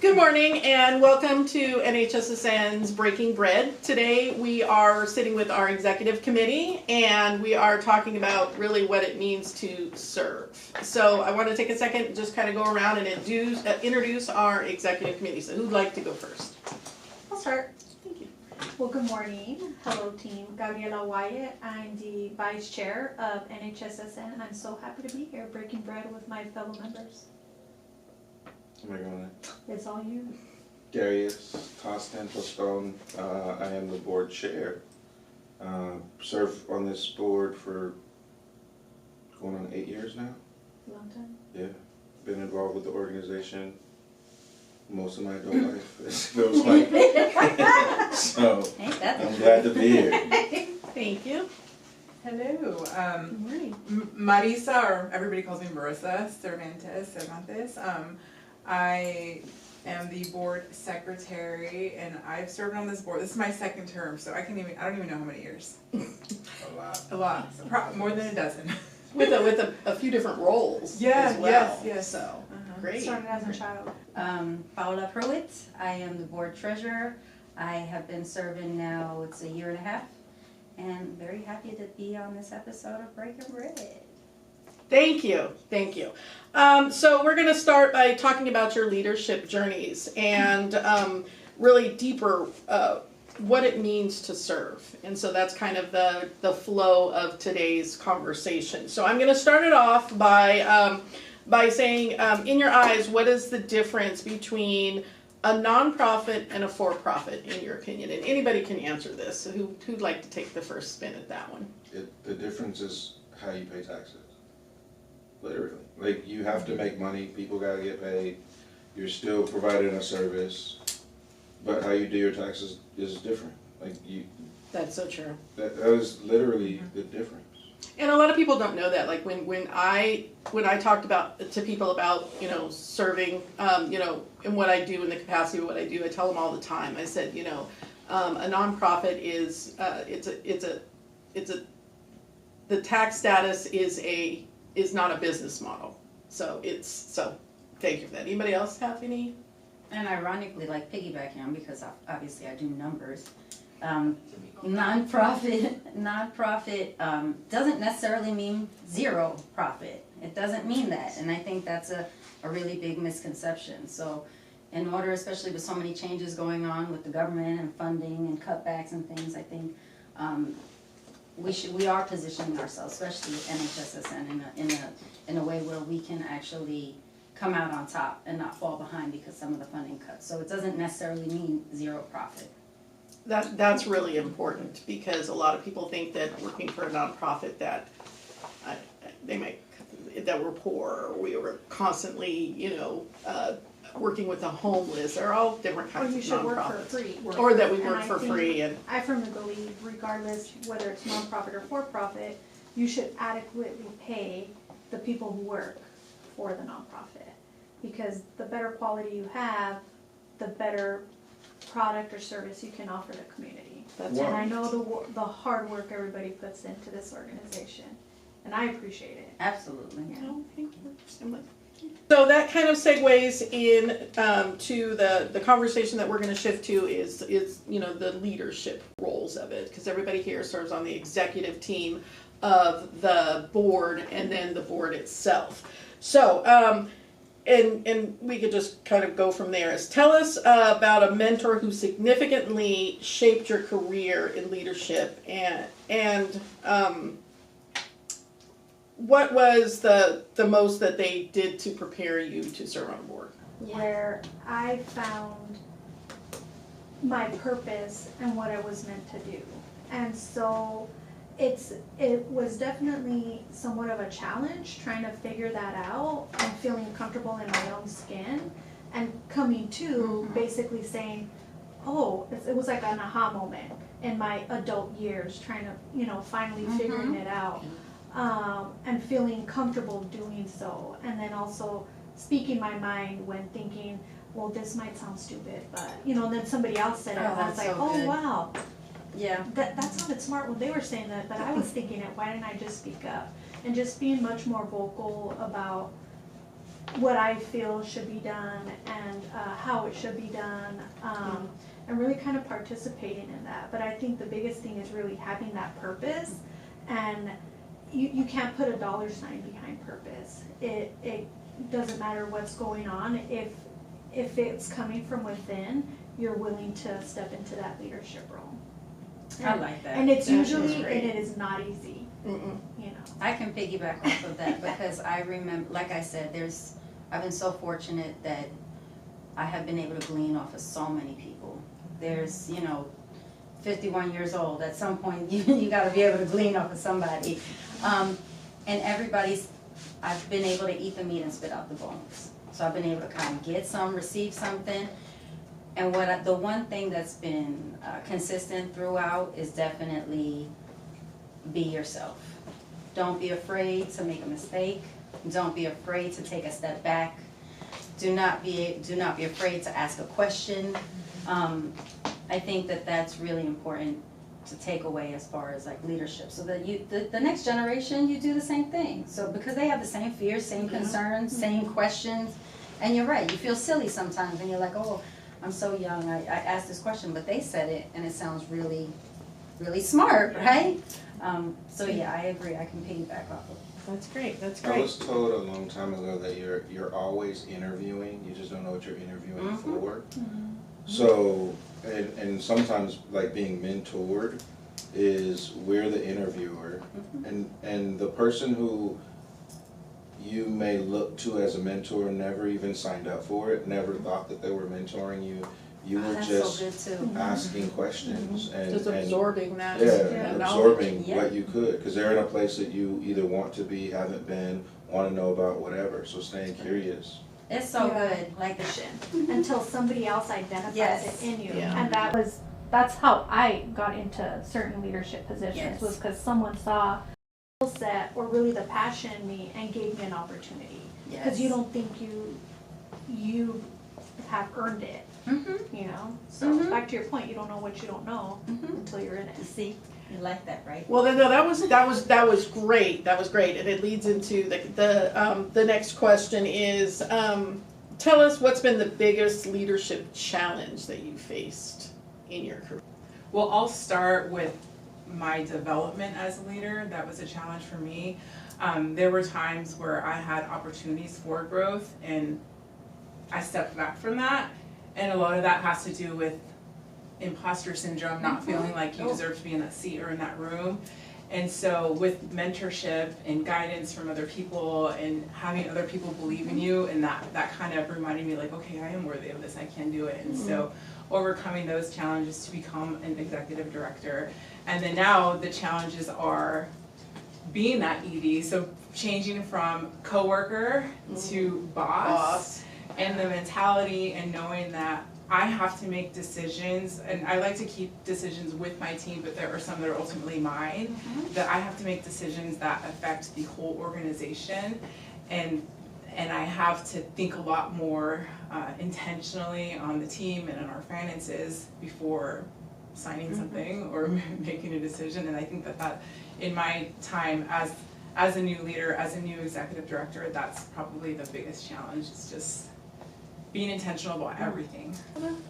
Good morning and welcome to NHSSN's Breaking Bread. Today we are sitting with our executive committee and we are talking about really what it means to serve. So I want to take a second and just kind of go around and introduce our executive committee. So who'd like to go first? I'll start. Thank you. Well, good morning. Hello, team. Gabriela Wyatt. I'm the vice chair of NHSSN, and I'm so happy to be here breaking bread with my fellow members. Am I going It's all you. Darius Costin Postone. I am the board chair. Served on this board for going on 8 years now. Long time. Yeah. Been involved with the organization most of my adult life, it feels like. So, I'm glad to be here. Thank you. Hello, Good morning. Marisa, or everybody calls me Marissa Cervantes. I am the board secretary, and I've served on this board. This is my second term, so I don't even know how many years. A lot. A lot, more than a dozen. With a few different roles Yeah, as well. yes. So great. Started as a child. Paula Pruitt, I am the board treasurer. I have been serving now, it's a year and a half, and very happy to be on this episode of Breaking Bread. Thank you, thank you. So we're going to start by talking about your leadership journeys and really deeper what it means to serve. And so that's kind of the flow of today's conversation. So I'm going to start it off by saying, in your eyes, what is the difference between a nonprofit and a for-profit, in your opinion? And anybody can answer this. So who'd like to take the first spin at that one? The difference is how you pay taxes. Literally. Like, you have to make money, people gotta get paid, you're still providing a service, but how you do your taxes is different. Like, That's so true. that is literally the difference. And a lot of people don't know that. Like when I talked to people about serving and what I do in the capacity of what I do, I tell them all the time. I said a nonprofit is the tax status is not a business model. So thank you for that. Anybody else have any? And ironically, like piggybacking on, because obviously I do numbers, nonprofit doesn't necessarily mean zero profit. It doesn't mean that, and I think that's a really big misconception. So in order, especially with so many changes going on with the government and funding and cutbacks and things, I think we are positioning ourselves, especially NHSSN, in a way where we can actually come out on top and not fall behind because some of the funding cuts. So it doesn't necessarily mean zero profit. That's really important, because a lot of people think that working for a nonprofit that we're poor, or we were constantly working with the homeless. They're all different kinds Or you of should nonprofits. work for free. Or that we And work I for think- free. And I firmly believe, regardless whether it's nonprofit or for-profit, you should adequately pay the people who work for the nonprofit. Because the better quality you have, the better product or service you can offer the community. that's And I know the hard work everybody puts into this organization, and I appreciate it. Absolutely. Oh, thank you. So that kind of segues in to the conversation that we're going to shift to is the leadership roles of it, because everybody here serves on the executive team of the board and then the board itself. So and we could just kind of go from there. Tell us about a mentor who significantly shaped your career in leadership, and what was the most that they did to prepare you to serve on a board? Where I found my purpose and what I was meant to do. And so it was definitely somewhat of a challenge trying to figure that out and feeling comfortable in my own skin and coming to basically saying, oh, it was like an aha moment in my adult years, trying to finally figuring it out. And feeling comfortable doing so, and then also speaking my mind when thinking, well, this might sound stupid, but and then somebody else said it, and I was like, oh good. wow, Yeah. that sounded smart when they were saying that, but I was thinking it, why didn't I just speak up? And just being much more vocal about what I feel should be done and how it should be done, and really kind of participating in that. But I think the biggest thing is really having that purpose, and you can't put a dollar sign behind purpose. It doesn't matter what's going on. If it's coming from within, you're willing to step into that leadership role. I like that. And it's That is usually, great. and it is not easy, Mm-mm. you know. I can piggyback off of that because I remember, like I said, I've been so fortunate that I have been able to glean off of so many people. There's, 51 years old, at some point you gotta be able to glean off of somebody. And I've been able to eat the meat and spit out the bones. So I've been able to kind of get some, receive something. And the one thing that's been consistent throughout is definitely be yourself. Don't be afraid to make a mistake. Don't be afraid to take a step back. Do not be afraid to ask a question. I think that's really important to take away as far as like leadership, so that the next generation, you do the same thing. So because they have the same fears, same concerns, same questions, and you're right, you feel silly sometimes, and you're like, oh, I'm so young, I asked this question, but they said it, and it sounds really, really smart, right? So yeah, I agree, I can piggyback off of it. That's great, that's I great. was told a long time ago that you're always interviewing, you just don't know what you're interviewing for. So, and sometimes like being mentored is we're the interviewer, and the person who you may look to as a mentor never even signed up for it, never thought that they were mentoring you. You were That's just so good too. asking questions and Just absorbing that. yeah, knowledge. absorbing Yeah. what you could, because they're in a place that you either want to be, haven't been, want to know about, whatever. So staying curious. It's so Yeah. good, like the shit. Until somebody else identifies Yes. it in you. Yeah. And that's how I got into certain leadership positions, Yes. was because someone saw the skill set or really the passion in me and gave me an opportunity. Because you don't think you have earned it, you know? So back to your point, you don't know what you don't know until you're in it. See, you like that, right? Well, then, no, that was great. That was great, and it leads into the next question is, tell us what's been the biggest leadership challenge that you faced in your career. Well, I'll start with my development as a leader. That was a challenge for me. There were times where I had opportunities for growth and I stepped back from that. And a lot of that has to do with imposter syndrome, not feeling like you deserve to be in that seat or in that room. And so with mentorship and guidance from other people and having other people believe in you, and that kind of reminded me like, okay, I am worthy of this, I can do it. And so overcoming those challenges to become an executive director. And then now the challenges are being that ED, so changing from coworker to boss, and the mentality and knowing that I have to make decisions, and I like to keep decisions with my team, but there are some that are ultimately mine, that I have to make decisions that affect the whole organization, and I have to think a lot more intentionally on the team and on our finances before signing something or making a decision. And I think that in my time as a new leader, as a new executive director, that's probably the biggest challenge, is just being intentional about everything.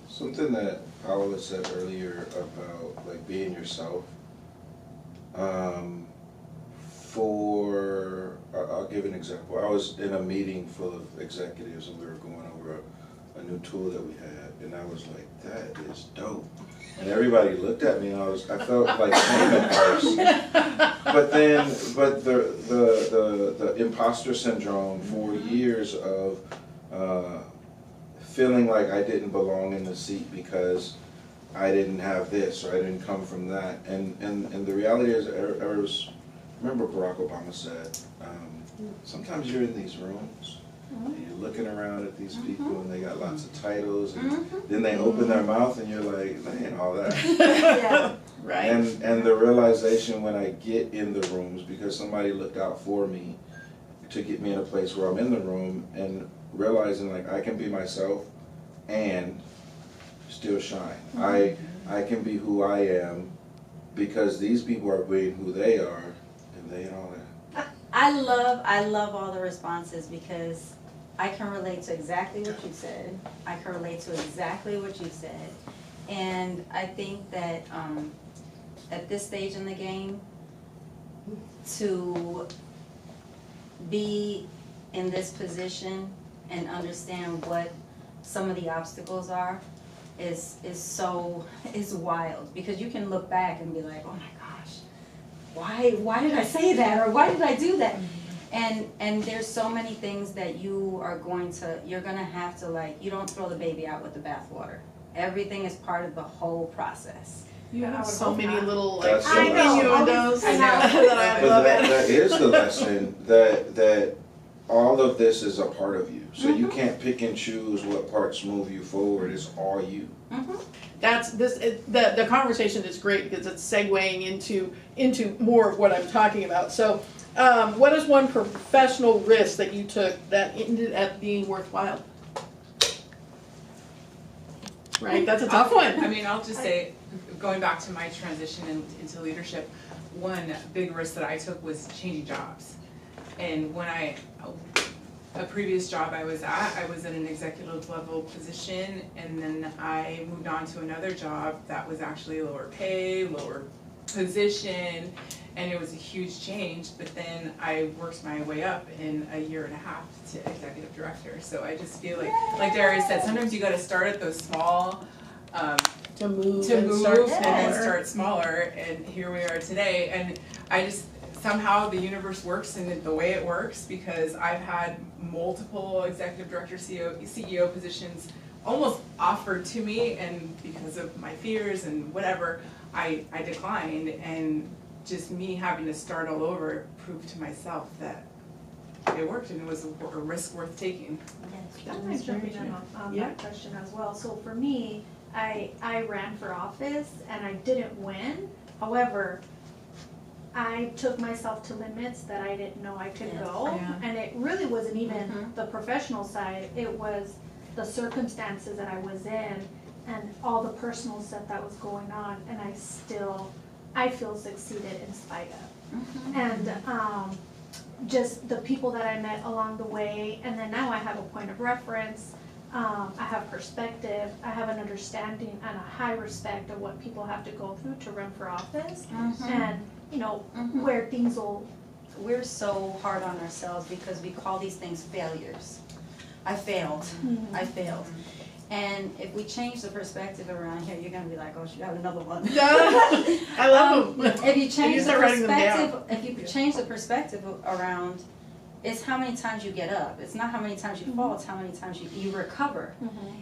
Something that Paola said earlier about like being yourself. I'll give an example. I was in a meeting full of executives and we were going over a new tool that we had, and I was like, that is dope. And everybody looked at me and I felt like shame at first. But the imposter syndrome for years of feeling like I didn't belong in the seat because I didn't have this or I didn't come from that. And the reality is, remember Barack Obama said, sometimes you're in these rooms and you're looking around at these people and they got lots of titles, and then they open their mouth and you're like, they ain't all that. Yeah. Right. And the realization when I get in the rooms, because somebody looked out for me to get me in a place where I'm in the room, and realizing like I can be myself and still shine. I can be who I am because these people are being who they are, and they ain't all that. I love all the responses because I can relate to exactly what you said. I can relate to exactly what you said. And I think that, at this stage in the game, to be in this position and understand what some of the obstacles are is wild, because you can look back and be like, oh my gosh, why did I say that, or why did I do that? And there's so many things that you're gonna have to, like, you don't throw the baby out with the bathwater. Everything is part of the whole process. You I have would so hope many not. little That's like the lesson. innuendos I know. that I But love that it. is the lesson, that all of this is a part of you. So you Mhm. can't pick and choose what parts move you forward, it's all you. The conversation is great because it's segueing into more of what I'm talking about. So, what is one professional risk that you took that ended up being worthwhile? Right, that's a tough I one. mean, I'll just say, going back to my transition into leadership, one big risk that I took was changing jobs. And when a previous job I was at, I was in an executive level position, and then I moved on to another job that was actually lower pay, lower position, and it was a huge change, but then I worked my way up in a year and a half to executive director. So I just feel like Darius said, sometimes you gotta start at those small, To move to and move start and then smaller. start smaller, and here we are today. And I just, somehow the universe works in the way it works, because I've had multiple executive director, CEO positions almost offered to me, and because of my fears and whatever, I declined. And just me having to start all over proved to myself that it worked, and it was a risk worth taking. I'm gonna jump in on Yeah. that question as well. So for me, I ran for office and I didn't win. However, I took myself to limits that I didn't know I could Yes. go. Yeah. And it really wasn't even Mhm. the professional side, it was the circumstances that I was in and all the personal stuff that was going on, and I feel succeeded in spite of. Mhm. And just the people that I met along the way, and then now I have a point of reference, I have perspective, I have an understanding and a high respect of what people have to go through to run for office, Mhm. and, you know, Mhm. where things will, We're so hard on ourselves because we call these things failures. I failed. I failed. And if we change the perspective around here, you're gonna be like, oh, she got another one. I love them. If you change the start writing them down. perspective, if you change the perspective around, it's how many times you get up. It's not how many times you fall, it's how many times you recover.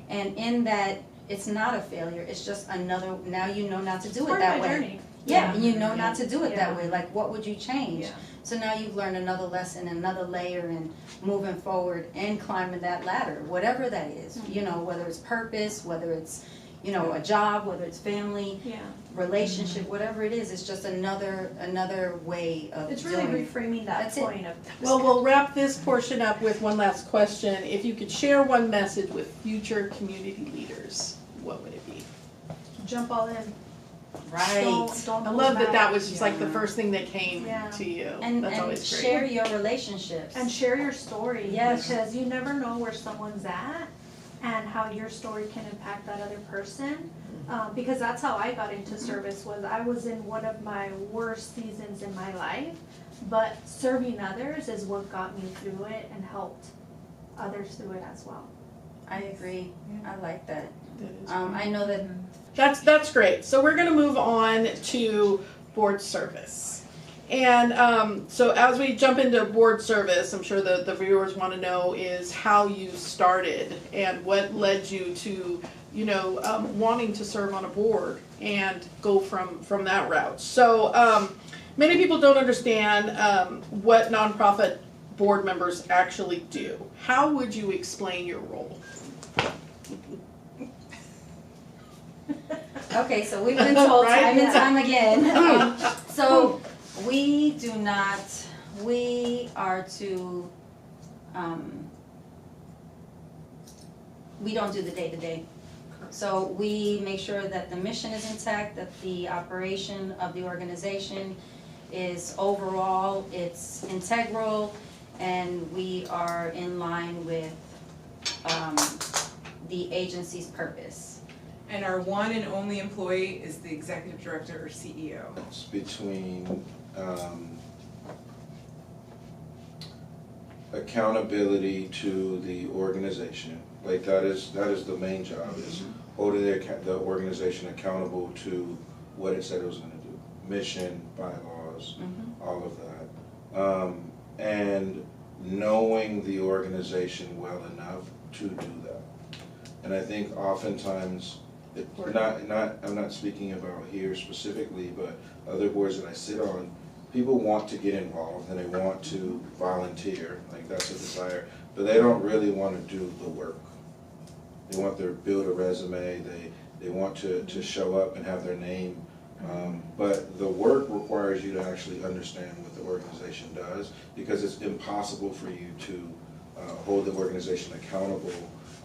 And in that, it's not a failure, it's just another, now you know not to do it part that of my way. journey. Yeah, and you know not to do it that Yeah. way, like what would you change? Yeah. So now you've learned another lesson, another layer in moving forward and climbing that ladder, whatever that is. You know, whether it's purpose, whether it's, you know, a job, whether it's family, Yeah, relationship, whatever it is, it's just another way of it's really doing it. reframing that That's it. point of. Well, we'll wrap this portion up with one last question. If you could share one message with future community leaders, what would it be? Jump all in. Right. Don't I hold love that back. that was just like the Yeah. first thing that came Yeah. to you. And That's always great. share your relationships. And share your story. Yes. Because you never know where someone's at and how your story can impact that other person. Because that's how I got into service, was I was in one of my worst seasons in my life, but serving others is what got me through it and helped others through it as well. I agree. I like that. That is I know that That's great. So we're gonna move on to board service. And so as we jump into board service, I'm sure the viewers want to know is how you started and what led you to, you know, wanting to serve on a board and go from that route. So many people don't understand what nonprofit board members actually do. How would you explain your role? Okay, so we've been told Right? time and time again. So we are to, we don't do the day-to-day. So we make sure that the mission is intact, that the operation of the organization is overall, it's integral, and we are in line with the agency's purpose. And our one and only employee is the executive director or CEO. It's between, accountability to the organization. Like that is the main job, is holding the organization accountable to what it said it was gonna do. Mission, bylaws, all of that. And knowing the organization well enough to do that. And I think oftentimes, I'm not speaking about here specifically, but other boards that I sit on, people want to get involved and they want to volunteer, like that's a desire, but they don't really want to do the work. They want to build a resume, they want to show up and have their name, but the work requires you to actually understand what the organization does, because it's impossible for you to hold the organization accountable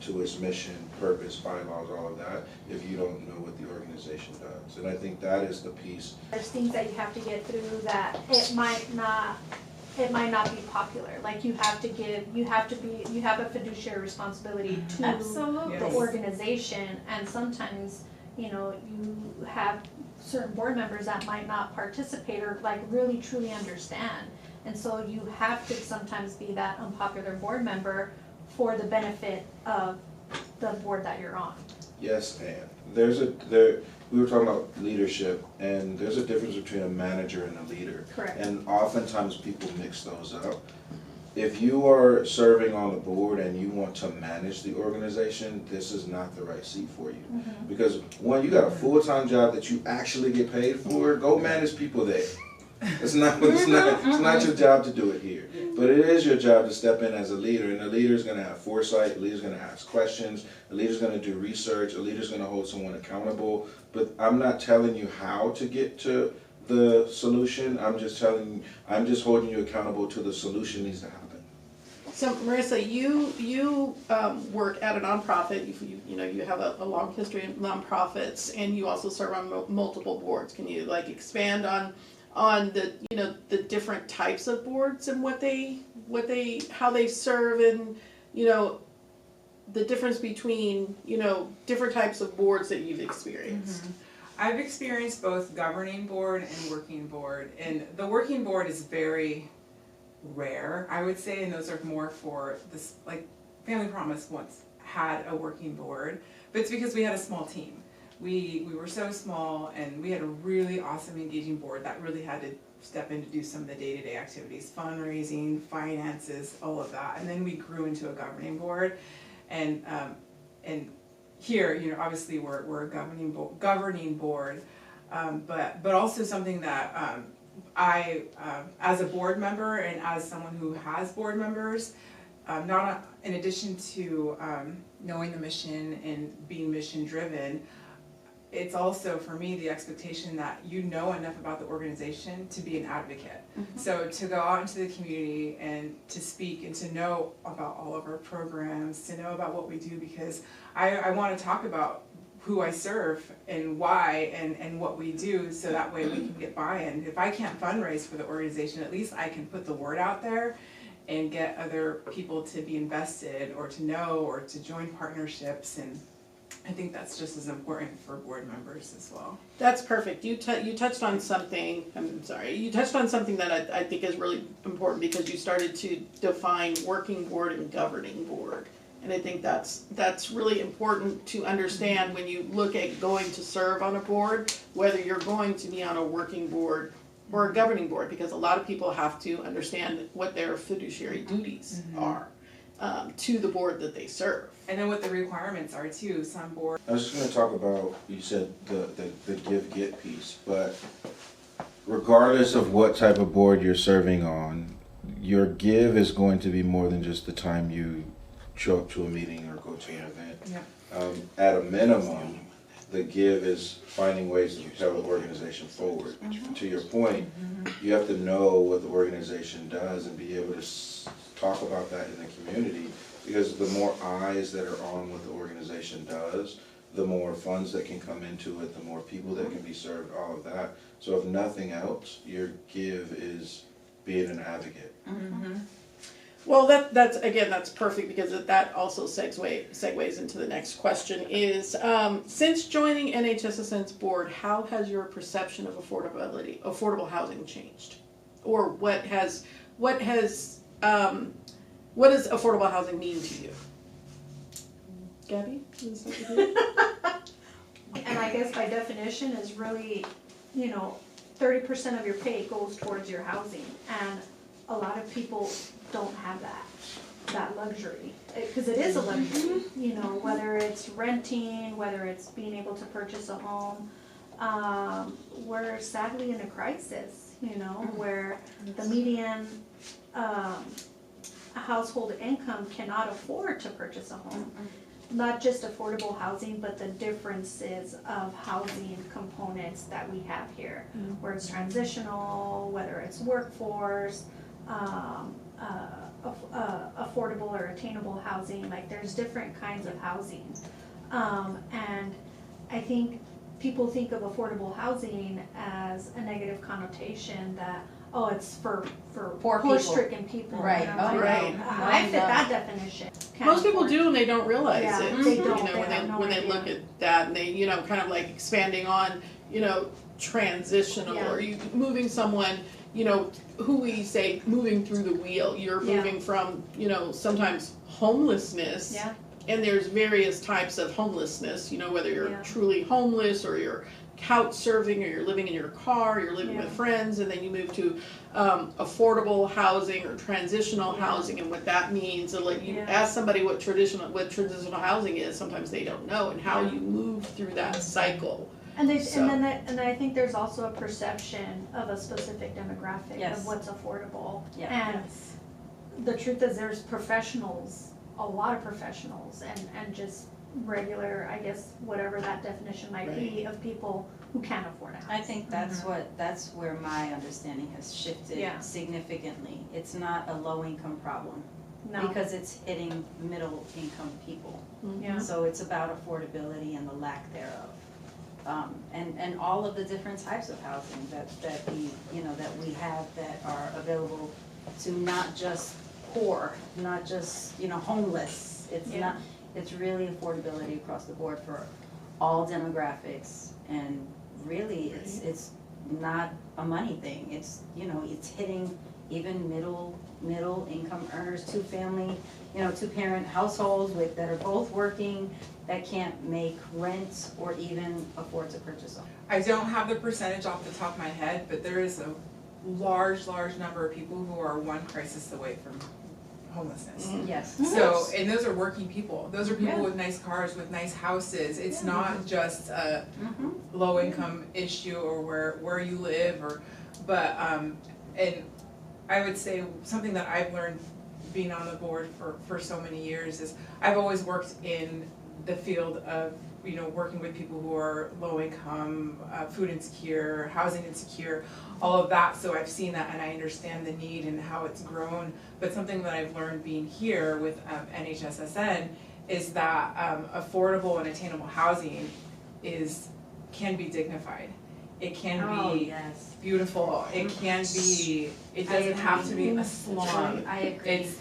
to its mission, purpose, bylaws, all of that, if you don't know what the organization does. And I think that is the piece. There's things that you have to get through that it might not be popular. Like you have a fiduciary responsibility to Absolutely. the organization, and sometimes, you have certain board members that might not participate or like really truly understand. And so you have to sometimes be that unpopular board member for the benefit of the board that you're on. Yes, and we were talking about leadership, and there's a difference between a manager and a leader. Correct. And oftentimes people mix those up. If you are serving on the board and you want to manage the organization, this is not the right seat for you. Because one, you got a full-time job that you actually get paid for, go manage people there. It's not your job to do it here. But it is your job to step in as a leader, and the leader is going to have foresight, the leader is going to ask questions, the leader is going to do research, the leader is going to hold someone accountable. But I'm not telling you how to get to the solution, I'm just holding you accountable to the solution needs to happen. So Marissa, you work at a nonprofit, you have a long history of nonprofits, and you also serve on multiple boards. Can you expand on the different types of boards and how they serve, and the difference between different types of boards that you've experienced? I've experienced both governing board and working board, and the working board is very rare, I would say, and those are more for this, like Family Promise once had a working board, but it's because we had a small team. We were so small, and we had a really awesome engaging board that really had to step in to do some of the day-to-day activities, fundraising, finances, all of that, and then we grew into a governing board, and here, obviously we're a governing board, but also something that I, as a board member and as someone who has board members, in addition to knowing the mission and being mission driven, it's also for me the expectation that you know enough about the organization to be an advocate. So to go out into the community and to speak and to know about all of our programs, to know about what we do, because I want to talk about who I serve and why and what we do, so that way we can get buy-in. If I can't fundraise for the organization, at least I can put the word out there and get other people to be invested or to know or to join partnerships, and I think that's just as important for board members as well. That's perfect. You touched on something, you touched on something that I think is really important, because you started to define working board and governing board. And I think that's really important to understand when you look at going to serve on a board, whether you're going to be on a working board or a governing board, because a lot of people have to understand what their fiduciary duties are to the board that they serve. And then what the requirements are too. Some boards. I was just going to talk about, you said the give-get piece, but regardless of what type of board you're serving on, your give is going to be more than just the time you show up to a meeting or go to an event. Yeah. At a minimum, the give is finding ways to propel the organization forward. To your point, you have to know what the organization does and be able to talk about that in the community, because the more eyes that are on what the organization does, the more funds that can come into it, the more people that can be served, all of that. So if nothing else, your give is being an advocate. Well, that's perfect because that also segues into the next question is, since joining NHSSN's board, how has your perception of affordable housing changed? Or what does affordable housing mean to you? Gabby? Is that with you? And I guess by definition is really, 30% of your pay goes towards your housing. And a lot of people don't have that luxury. Because it is a luxury, whether it's renting, whether it's being able to purchase a home. We're sadly in a crisis, where the median household income cannot afford to purchase a home. Not just affordable housing, but the differences of housing components that we have here, where it's transitional, whether it's workforce, affordable or attainable housing, like there's different kinds of housing. And I think people think of affordable housing as a negative connotation that, oh, it's for poor-stricken people. Right. And I'm like, Right. I fit that definition. Can't Most people afford do and they don't realize Yeah, it. they don't. You know, They have no when they idea. look at that and they, kind of like expanding on, transitional Yeah. or you moving someone, who we say moving through the wheel. You're Yeah. moving from, sometimes homelessness. Yeah. And there's various types of homelessness, whether you're Yeah. truly homeless or you're couch surfing or you're living in your car, you're living Yeah. with friends, and then you move to affordable housing or transitional Yeah. housing and what that means. And like you Yeah. ask somebody what transitional housing is, sometimes they don't know, and how Yeah. you move through that cycle. And So- and I think there's also a perception of a specific demographic Yes. of what's affordable. Yeah. And the truth is there's professionals, a lot of professionals and just regular, I guess, whatever that definition might be of people who can't afford a house. I think that's where my understanding has shifted Yeah. significantly. It's not a low income problem No. because it's hitting middle income people. Yeah. So it's about affordability and the lack thereof. And all of the different types of housing that we have that are available to not just poor, not just, homeless. It's Yeah. not, it's really affordability across the board for all demographics. And really, it's not a money thing. It's, it's hitting even middle income earners, two parent households that are both working, that can't make rent or even afford to purchase a home. I don't have the percentage off the top of my head, but there is a large number of people who are one crisis away from homelessness. Yes. So, and those are working people. Those are people Yeah. with nice cars, with nice houses. It's Yeah. not just a low income issue or where you live but and I would say something that I've learned being on the board for so many years is I've always worked in the field of working with people who are low income, food insecure, housing insecure, all of that. So I've seen that and I understand the need and how it's grown. But something that I've learned being here with NHSSN is that affordable and attainable housing can be dignified. It can be yes. beautiful. It can be. It I doesn't have to agree. be a slum. I agree. It's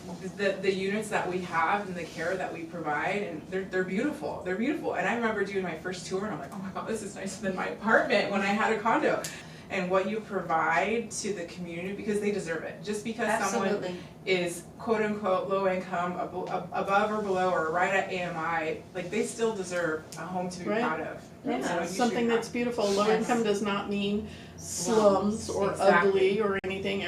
the units that we have and the care that we provide, and they're beautiful. They're beautiful. And I remember doing my first tour, and I'm like, oh my god, this is nicer than my apartment when I had a condo. And what you provide to the community, because they deserve it. Just because someone Absolutely. is quote unquote low income, above or below, or right at AMI, like they still deserve a home to be Right. proud of. Yeah. So you Something should that's beautiful. Low Yes. income does not mean slums or Exactly. ugly or anything.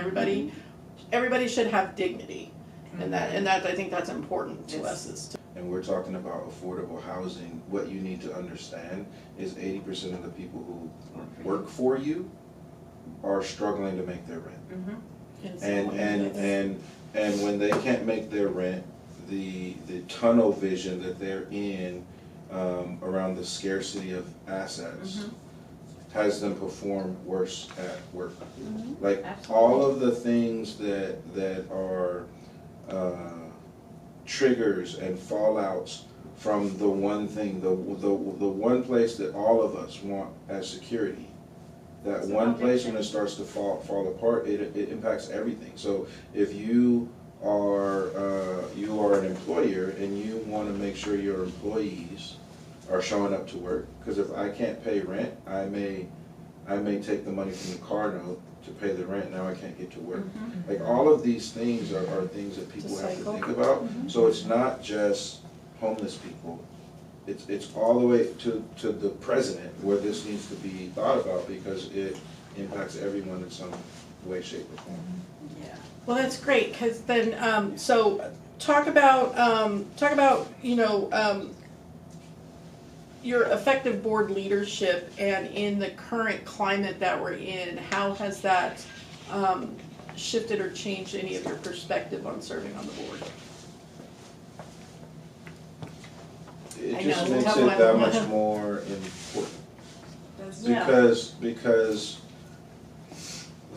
Everybody should have dignity, and that I think that's important to Yes. us. And we're talking about affordable housing. What you need to understand is 80% of the people who work for you are struggling to make their rent. And when they can't make their rent, the tunnel vision that they're in around the scarcity of assets has them perform worse at work. Like all of the things that are triggers and fallouts from the one thing, the one place that all of us want as security. That one place, when it starts to fall apart, it impacts everything. So if you you are an employer and you want to make sure your employees are showing up to work, because if I can't pay rent, I may take the money from the car note to pay the rent, now I can't get to work. Like, all of these things are things that people have to cycle. think about. So it's not just homeless people. It's all the way to the president where this needs to be thought about, because it impacts everyone in some way, shape, or form. Yeah. Well, that's great, because then, so talk about, your effective board leadership, and in the current climate that we're in, how has that shifted or changed any of your perspective on serving on the board? It I just know, makes tough it one. that much more important. Yeah. Because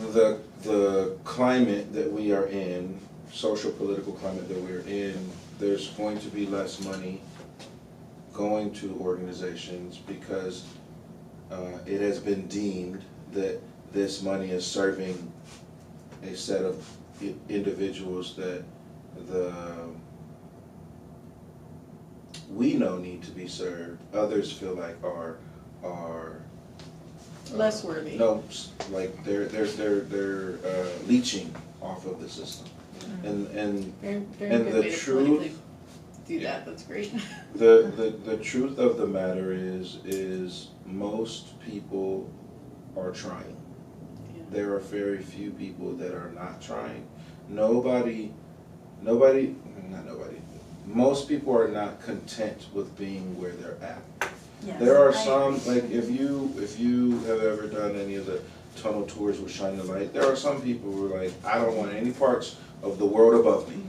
the climate that we are in, social political climate that we're in, there's going to be less money going to organizations, because it has been deemed that this money is serving a set of individuals that we know need to be served, others feel like are Less worthy. no, like they're leeching off of the system. And Very, very And good the way to truth- politically do that, that's great. the truth of the matter is most people are trying. There are very few people that are not trying. Most people are not content with being where they're at. Yes, There are I some, agree. like, if you have ever done any of the tunnel tours with Shine the Light, there are some people who are like, I don't want any parts of the world above me.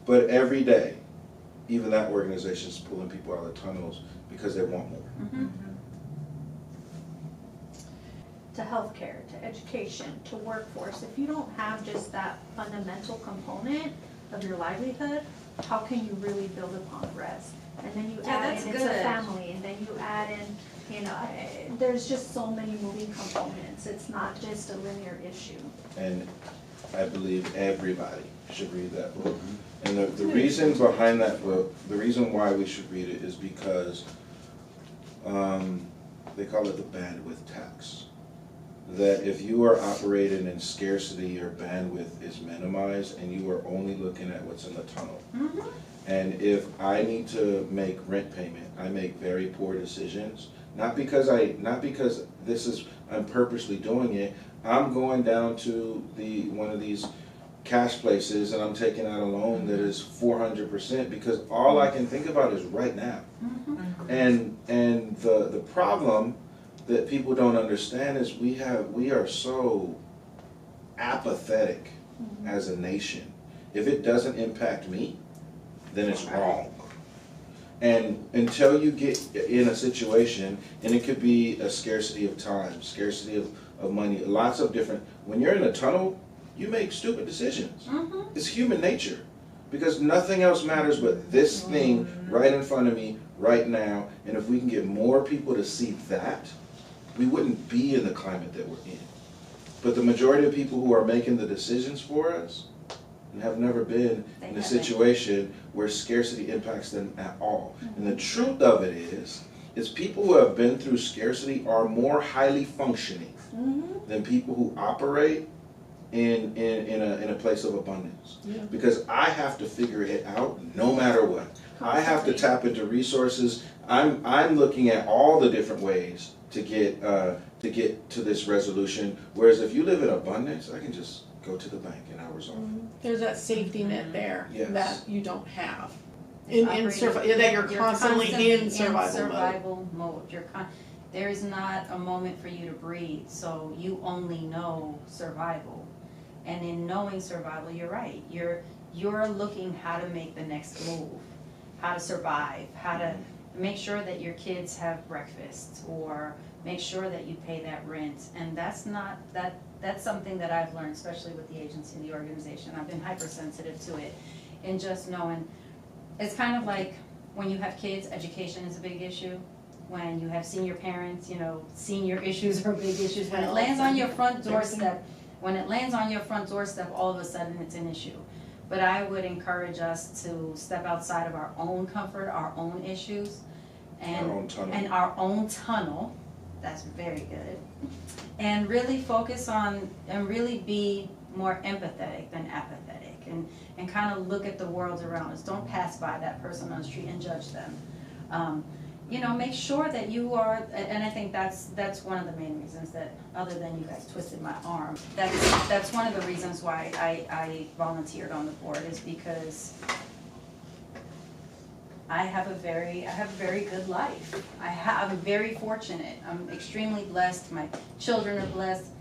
But every day, even that organization is pulling people out of the tunnels because they want more. To healthcare, to education, to workforce, if you don't have just that fundamental component of your livelihood, how can you really build upon the rest? And then you Yeah, add that's in, it's a good. family, and then you add in, there's just so many moving components. It's not just a linear issue. And I believe everybody should read that book. And the reason behind that book, the reason why we should read it is because they call it the bandwidth tax. That if you are operating in scarcity, your bandwidth is minimized and you are only looking at what's in the tunnel. And if I need to make rent payment, I make very poor decisions. Not because I'm purposely doing it. I'm going down to one of these cash places and I'm taking out a loan that is 400% because all I can think about is right now. And the problem that people don't understand is we are so apathetic as a nation. If it doesn't impact me, then it's wrong. And until you get in a situation, and it could be a scarcity of time, scarcity of money, lots of different, when you're in a tunnel, you make stupid decisions. It's human nature. Because nothing else matters but this thing right in front of me right now. And if we can get more people to see that, we wouldn't be in the climate that we're in. But the majority of people who are making the decisions for us have never been in a situation where scarcity impacts them at all. And the truth of it is people who have been through scarcity are more highly functioning than people who operate in a place of abundance. Because I have to figure it out no matter what. I have to tap into resources. I'm looking at all the different ways to get to this resolution. Whereas if you live in abundance, I can just go to the bank and I'll resolve it. There's that safety net there Yes. that you don't have. Operating- That you're constantly in survival mode. mode. There is not a moment for you to breathe, so you only know survival. And in knowing survival, you're right. You're looking how to make the next move, how to survive, how to make sure that your kids have breakfast, or make sure that you pay that rent. And that's something that I've learned, especially with the agency and the organization. I've been hypersensitive to it, and just knowing, it's kind of like when you have kids, education is a big issue. When you have senior parents, senior issues are big issues. When it lands on your front doorstep, When it lands on your front doorstep, all of a sudden it's an issue. But I would encourage us to step outside of our own comfort, our own issues, and Our own tunnel. and our own tunnel. That's very good. And really focus on and really be more empathetic than apathetic, and kind of look at the world around us. Don't pass by that person on the street and judge them. You know, make sure that you are, and I think that's one of the main reasons that, other than you guys twisted my arm, that's one of the reasons why I volunteered on the board, is because I have a very good life. I'm very fortunate. I'm extremely blessed. My children are blessed.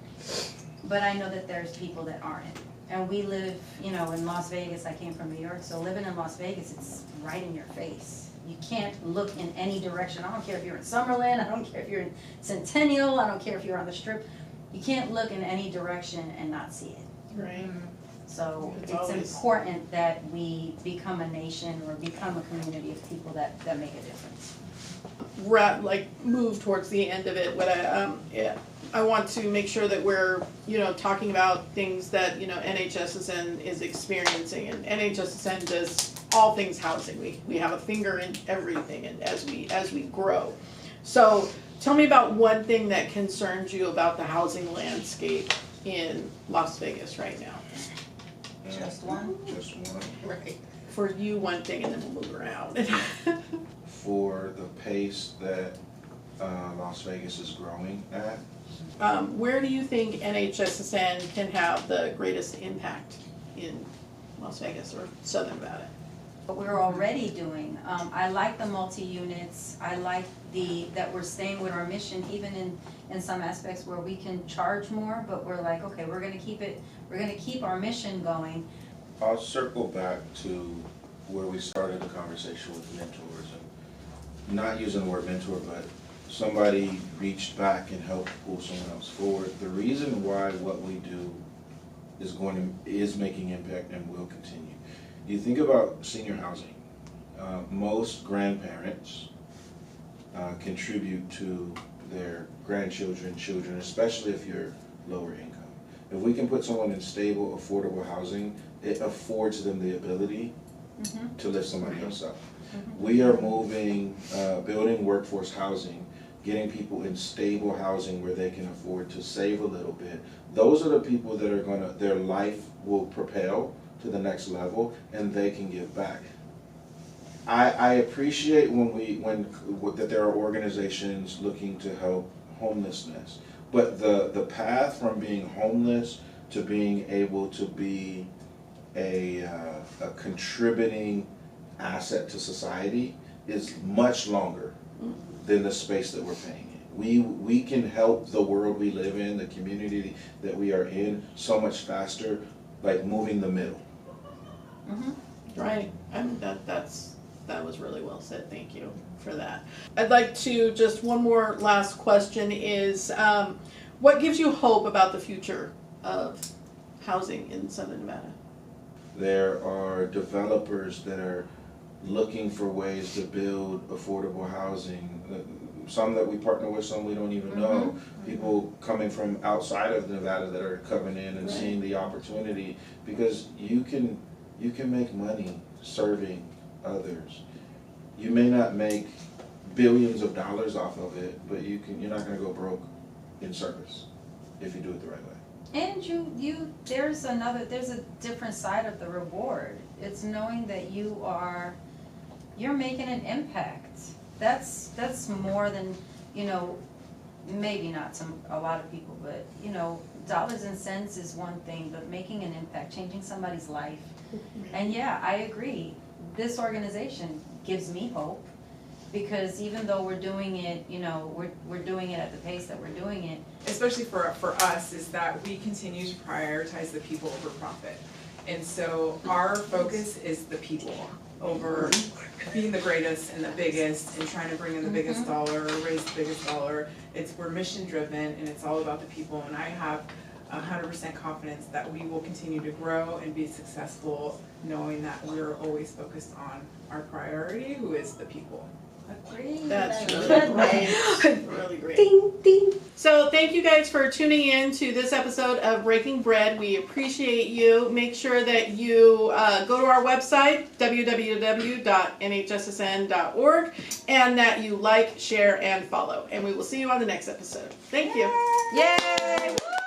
But I know that there's people that aren't. And we live, you know, in Las Vegas. I came from New York, so living in Las Vegas, it's right in your face. You can't look in any direction. I don't care if you're in Summerlin, I don't care if you're in Centennial, I don't care if you're on the Strip. You can't look in any direction and not see it. Right. So It's it's always- important that we become a nation or become a community of people that make a difference. Like move towards the end of it, I want to make sure that we're, you know, talking about things that, you know, NHSSN is experiencing, and NHSSN does all things housing. We have a finger in everything, and as we grow. So tell me about one thing that concerns you about the housing landscape in Las Vegas right now. Just one? Just one. Right. For you, one thing, and then we'll move around. For the pace that Las Vegas is growing at, Where do you think NHSSN can have the greatest impact in Las Vegas or Southern Nevada? What we're already doing, I like the multi-units, I like that we're staying with our mission, even in some aspects where we can charge more, but we're like, okay, we're gonna keep our mission going. I'll circle back to where we started the conversation with mentors, and not using the word mentor, but somebody reached back and helped pull someone else forward. The reason why what we do is making impact and will continue. You think about senior housing. Most grandparents contribute to their grandchildren, children, especially if you're lower income. If we can put someone in stable, affordable housing, it affords them the ability to lift somebody else up. We are moving, building workforce housing, getting people in stable housing where they can afford to save a little bit. Those are the people that are their life will propel to the next level, and they can give back. I appreciate that there are organizations looking to help homelessness, but the path from being homeless to being able to be a contributing asset to society is much longer than the space that we're paying in. We can help the world we live in, the community that we are in, so much faster, like moving the middle. Right, and that was really well said, thank you for that. I'd like to, just one more last question is, what gives you hope about the future of housing in Southern Nevada? There are developers that are looking for ways to build affordable housing. Some that we partner with, some we don't even know. People coming from outside of Nevada that are coming in and seeing the opportunity, because you can make money serving others. You may not make billions of dollars off of it, but you're not gonna go broke in service if you do it the right way. And there's a different side of the reward. It's knowing that you're making an impact. That's more than, you know, maybe not a lot of people, but, you know, dollars and cents is one thing, but making an impact, changing somebody's life. And yeah, I agree. This organization gives me hope, because even though we're doing it, you know, we're doing it at the pace that we're doing it. Especially for us, is that we continue to prioritize the people over profit. And so our focus is the people over being the greatest and the biggest and trying to bring in the biggest dollar or raise the biggest dollar. We're mission driven, and it's all about the people, and I have 100% confidence that we will continue to grow and be successful, knowing that we're always focused on our priority, who is the people. Agreed. That's really Good. great. Really great. Ding, ding. So thank you guys for tuning in to this episode of Breaking Bread. We appreciate you. Make sure that you go to our website, www.nhssn.org, and that you like, share, and follow. And we will see you on the next episode. Thank you. Yay! Woo!